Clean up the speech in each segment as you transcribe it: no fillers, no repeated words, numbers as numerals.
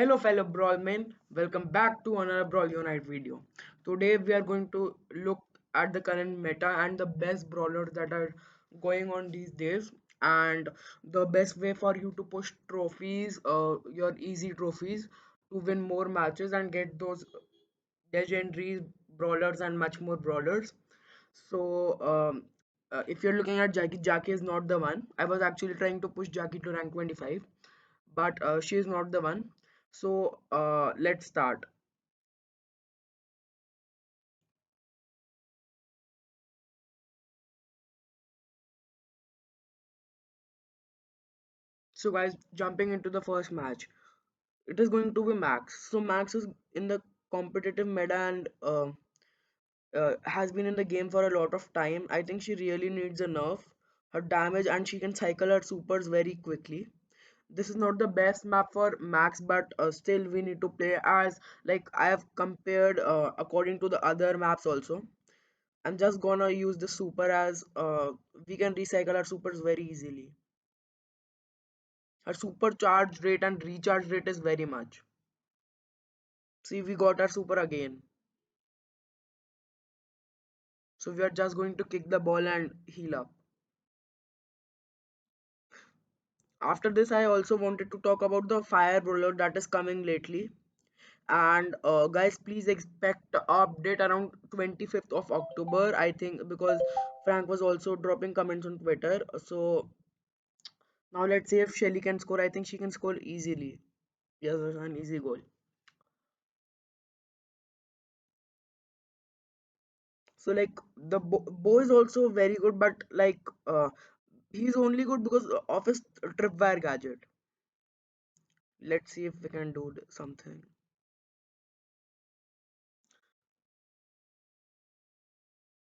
Hello fellow brawlmen, welcome back to another Brawl Unite video. Today we are going to look at the current meta and the best brawlers that are going on these days and the best way for you to push trophies, your easy trophies to win more matches and get those legendary brawlers and much more brawlers. If you're looking at Jackie, Jackie is not the one. I was actually trying to push Jackie to rank 25, but she is not the one. Let's start. So guys, jumping into the first match, it is going to be Max. So Max is in the competitive meta and has been in the game for a lot of time. I think she really needs a nerf. Her damage and she can cycle her supers very quickly. This is not the best map for Max, but still we need to play as like I have compared according to the other maps also. I'm just gonna use the super as we can recycle our supers very easily. Her super charge rate and recharge rate is very much. See, we got our super again. So we are just going to kick the ball and heal up. After this, I also wanted to talk about the fire brawler that is coming lately. And guys, please expect a update around 25th of October, I think, because Frank was also dropping comments on Twitter. So now let's see if Shelly can score. I think she can score easily. Yes, an easy goal. So like the Bo is also very good, but like he's only good because of his tripwire gadget. Let's see if we can do something.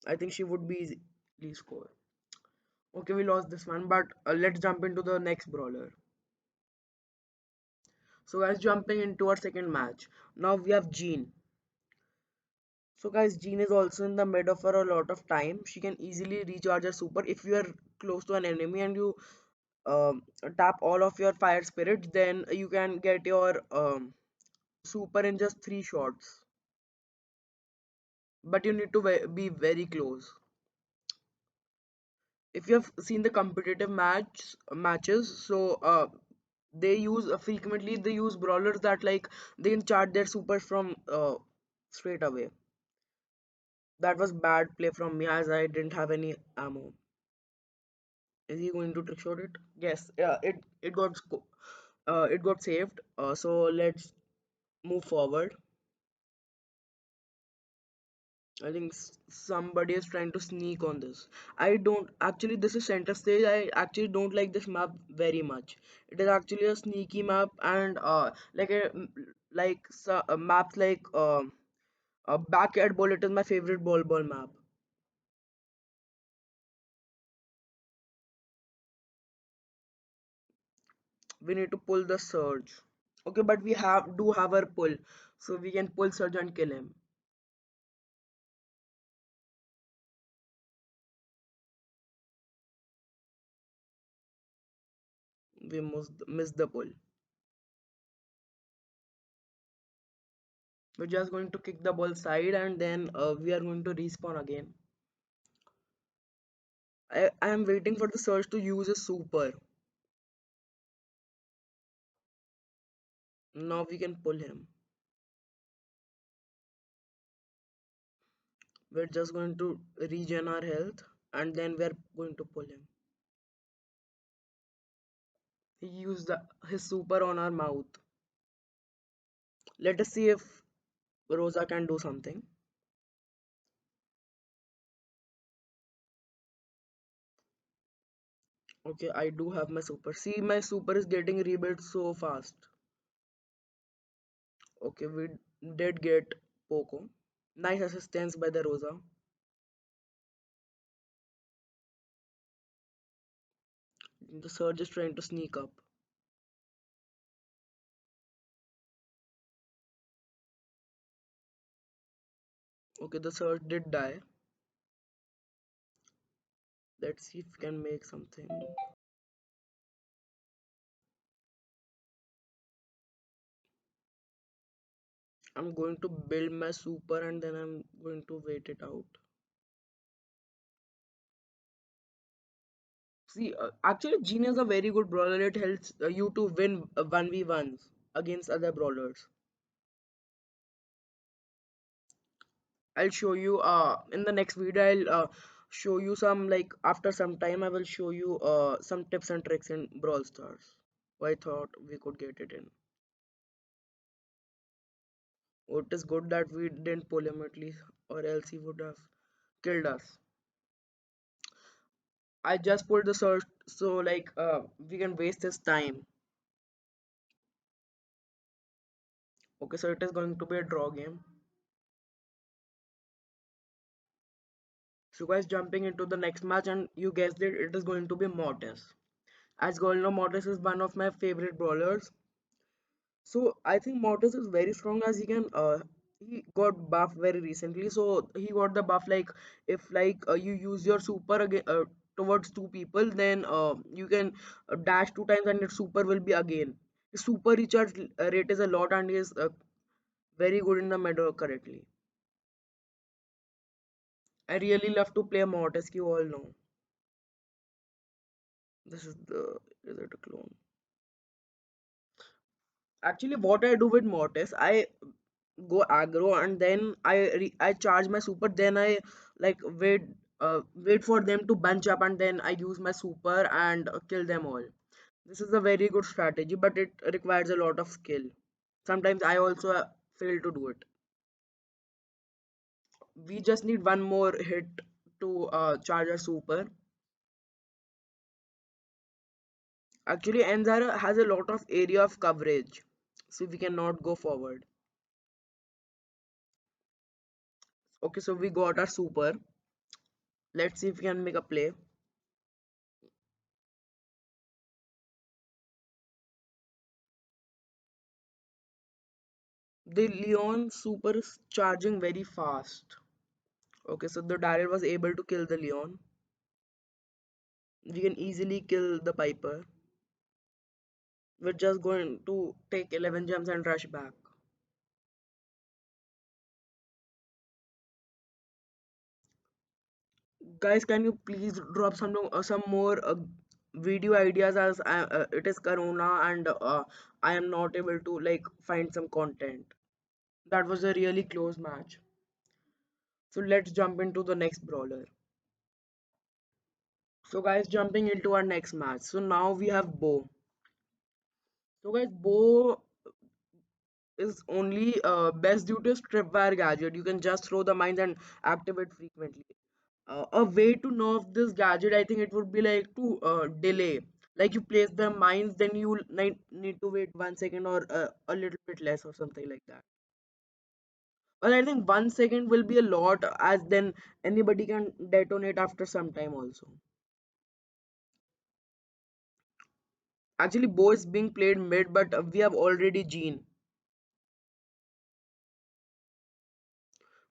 I think she would be easily score. Okay, we lost this one, but let's jump into the next brawler. So guys, jumping into our second match. Now we have Jean. So guys, Jean is also in the middle for a lot of time. She can easily recharge her super if you are close to an enemy and you um, tap all of your fire spirits, then you can get your super in just 3 shots. But you need to be very close. If you have seen the competitive matches, so they use frequently they use brawlers that like they can charge their super from straight away. That was bad play from me as I didn't have any ammo. Is he going to trick shot it? Yes, yeah, it got saved. So let's move forward. I think somebody is trying to sneak on this. I don't actually, this is center stage. I actually don't like this map very much. It is actually a sneaky map and maps like backyard ball. It is my favorite ball map. We need to pull the surge. Okay, but we do have our pull, so we can pull surge and kill him. We must miss the pull. We're just going to kick the ball side and then we are going to respawn again. I am waiting for the surge to use a super. Now we can pull him. We're just going to regen our health and then we're going to pull him. He used his super on our mouth. Let us see if Rosa can do something. Okay, I do have my super. See, my super is getting rebuilt so fast. Okay, we did get Poco. Nice assistance by the Rosa. The Surge is trying to sneak up. Okay, the Surge did die. Let's see if we can make something. I'm going to build my super and then I'm going to wait it out. See, actually, Gene is a very good brawler. It helps you to win 1v1s against other brawlers. I'll show you in the next video. I'll show you some, like, after some time I will show you some tips and tricks in Brawl Stars. I thought we could get it in. Oh, it is good that we didn't pull him at least, or else he would have killed us. I just pulled the search so like we can waste this time. Okay, so it is going to be a draw game. So guys, jumping into the next match, and you guessed it, it is going to be Mortis. As you all know, Mortis is one of my favorite brawlers. So I think Mortis is very strong, as he can he got buff very recently. So he got the buff like, if like you use your super again towards two people, then you can dash two times and your super will be again. His super recharge rate is a lot, and he is very good in the meta currently. I really love to play Mortis, you all know. This is it a clone? Actually, what I do with Mortis, I go aggro and then I charge my super. Then I like wait for them to bunch up and then I use my super and kill them all. This is a very good strategy, but it requires a lot of skill. Sometimes I also fail to do it. We just need one more hit to charge our super. Actually, Enzara has a lot of area of coverage, so we cannot go forward. Okay, so we got our super. Let's see if we can make a play. The Leon super is charging very fast. Okay, so the Daryl was able to kill the Leon. We can easily kill the Piper. We're just going to take 11 gems and rush back. Guys, can you please drop some more video ideas, as it is Corona and I am not able to like find some content. That was a really close match. So let's jump into the next brawler. So guys, jumping into our next match. So now we have Bo. So guys, Bo is only best due to Tripwire gadget. You can just throw the mines and activate frequently. A way to nerf this gadget, I think it would be like to delay. Like you place the mines, then you need to wait 1 second or a little bit less or something like that. But I think 1 second will be a lot, as then anybody can detonate after some time also. Actually, Bo is being played mid, but we have already Gene.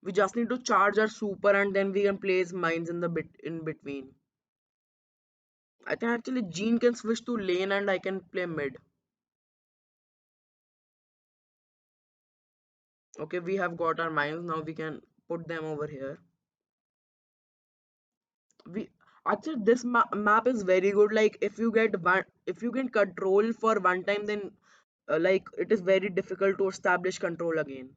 We just need to charge our super and then we can place mines in the bit in between. I think actually Jean can switch to lane and I can play mid. Okay, we have got our mines. Now we can put them over here. We actually this map is very good. Like if you get control for one time, then like it is very difficult to establish control again.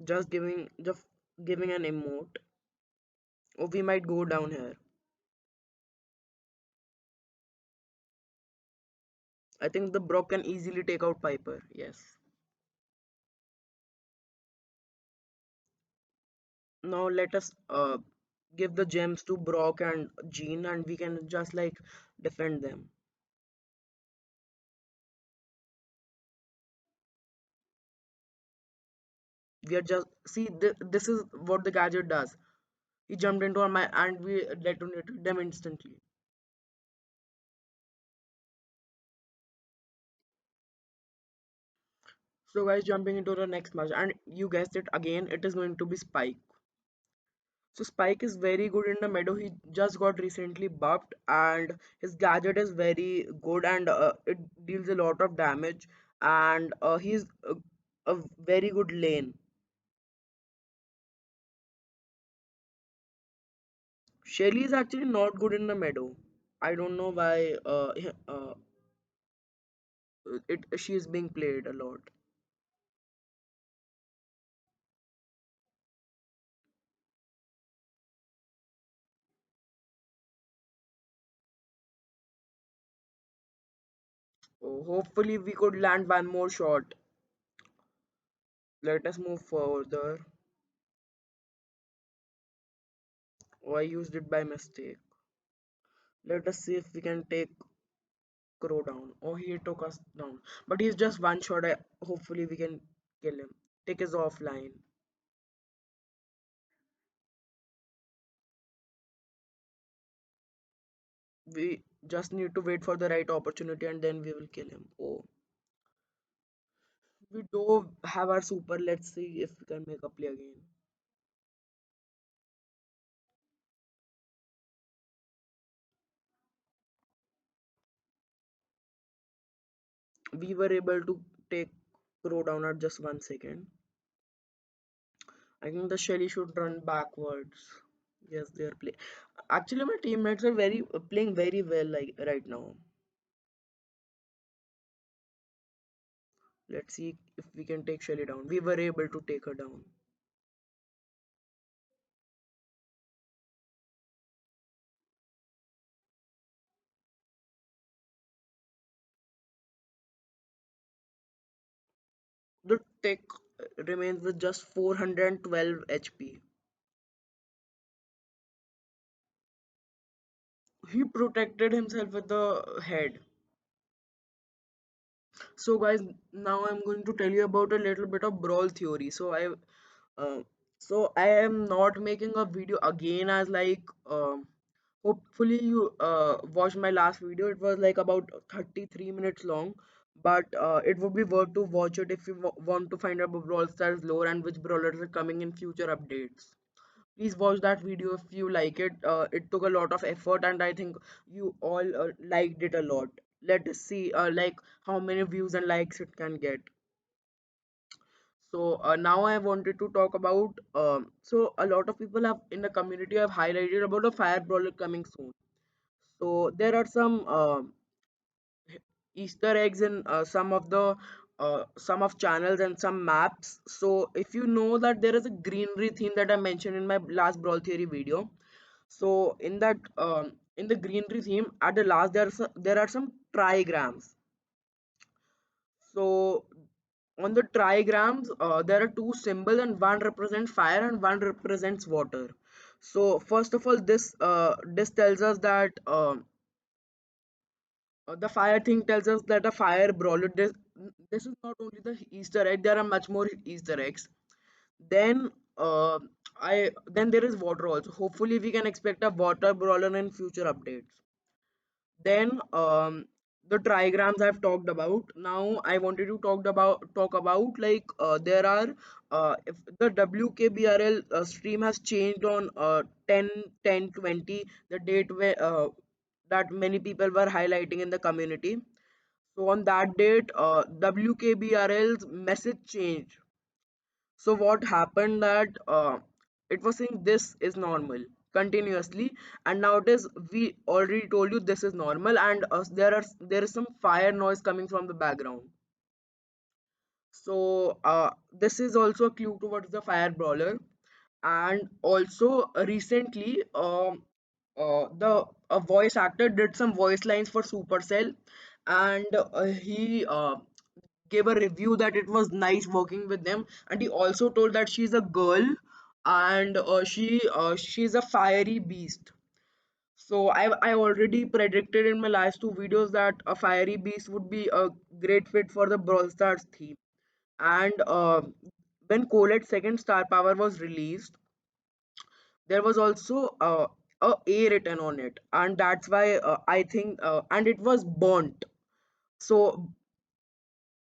Just giving an emote. Or we might go down here. I think the Brock can easily take out Piper. Yes. Now let us give the gems to Brock and Jean and we can just like defend them. We are just see this is what the gadget does. He jumped into our mine and we detonated them instantly. So guys, jumping into the next match, and you guessed it again, it is going to be Spike. So Spike is very good in the Meadow. He just got recently buffed, and his gadget is very good, and it deals a lot of damage. And he's a very good lane. Shelly is actually not good in the Meadow. I don't know why she is being played a lot. Oh, hopefully we could land one more shot. Let us move further. Oh, I used it by mistake. Let us see if we can take Crow down. Oh, he took us down. But he's just one shot. Hopefully we can kill him. Take his offline. We just need to wait for the right opportunity and then we will kill him. Oh, we do have our super. Let's see if we can make a play again. We were able to take Crow down at just 1 second. I think the Shelly should run backwards. Yes, they are playing. Actually, my teammates are very playing very well like right now. Let's see if we can take Shelly down. We were able to take her down. The tech remains with just 412 HP. He protected himself with the head. So guys, now I'm going to tell you about a little bit of brawl theory. Uh, I am not making a video again as like hopefully you watched my last video. It was like about 33 minutes long, but it would be worth to watch it if you want to find out about Brawl Stars lore and which brawlers are coming in future updates. Please watch that video if you like it. It took a lot of effort, and I think you all liked it a lot. Let us see like how many views and likes it can get. So now I wanted to talk about so a lot of people have in the community have highlighted about a fire brawler coming soon. So there are some Easter eggs in some of channels and some maps. So if you know that there is a greenery theme that I mentioned in my last Brawl Theory video. So in the greenery theme at the last there are some trigrams. So on the trigrams there are two symbols and one represents fire and one represents water. So first of all this tells us that the fire thing tells us that a fire brawler this is not only the Easter egg, there are much more Easter eggs. Then then there is water also. Hopefully we can expect a water brawler in future updates. Then the trigrams I've talked about. Now I wanted to talk about like there are if the WKBRL stream has changed on 10/10/20, the date where that many people were highlighting in the community. So on that date, WKBRL's message changed. So what happened that it was saying this is normal continuously, and now it is we already told you this is normal, and there is some fire noise coming from the background. So this is also a clue towards the fire brawler. And also recently the a voice actor did some voice lines for Supercell, and he gave a review that it was nice working with them, and he also told that she's a girl and she's a fiery beast. So I already predicted in my last two videos that a fiery beast would be a great fit for the Brawl Stars theme. And when Colette's second star power was released, there was also a written on it, and that's why I think and it was burnt. So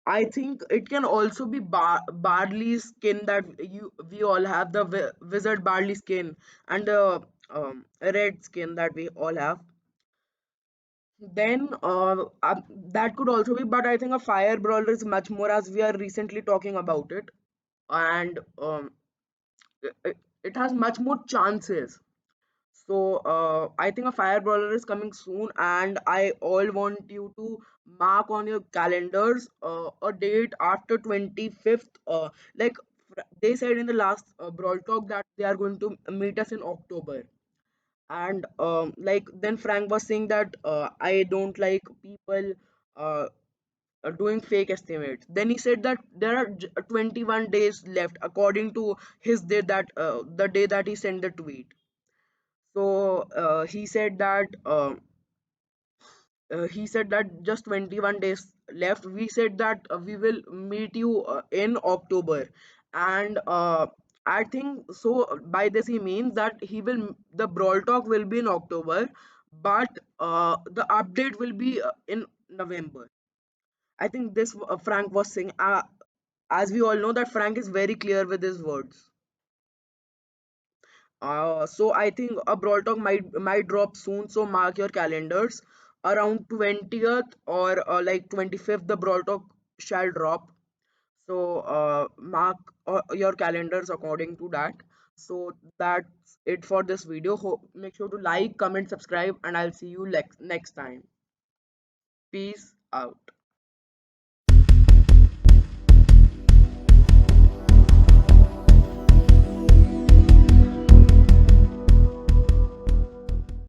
I think it can also be barley skin that we all have, the wizard barley skin and the red skin that we all have. Then that could also be, but I think a fire brawler is much more, as we are recently talking about it, and it has much more chances. So I think a fire brawler is coming soon, and I all want you to mark on your calendars a date after 25th. Like they said in the last brawl talk that they are going to meet us in October, and like then Frank was saying that I don't like people uh, doing fake estimates. Then he said that there are 21 days left according to his day, that the day that he sent the tweet. So he said that just 21 days left. We said that we will meet you in October, and I think so. By this he means that the brawl talk will be in October, but the update will be in November. I think this Frank was saying. As we all know that Frank is very clear with his words. So I think a brawl talk might drop soon. So mark your calendars. Around 20th or like 25th, the brawl talk shall drop. So mark your calendars according to that. So that's it for this video. Make sure to like, comment, subscribe, and I'll see you next time. Peace out.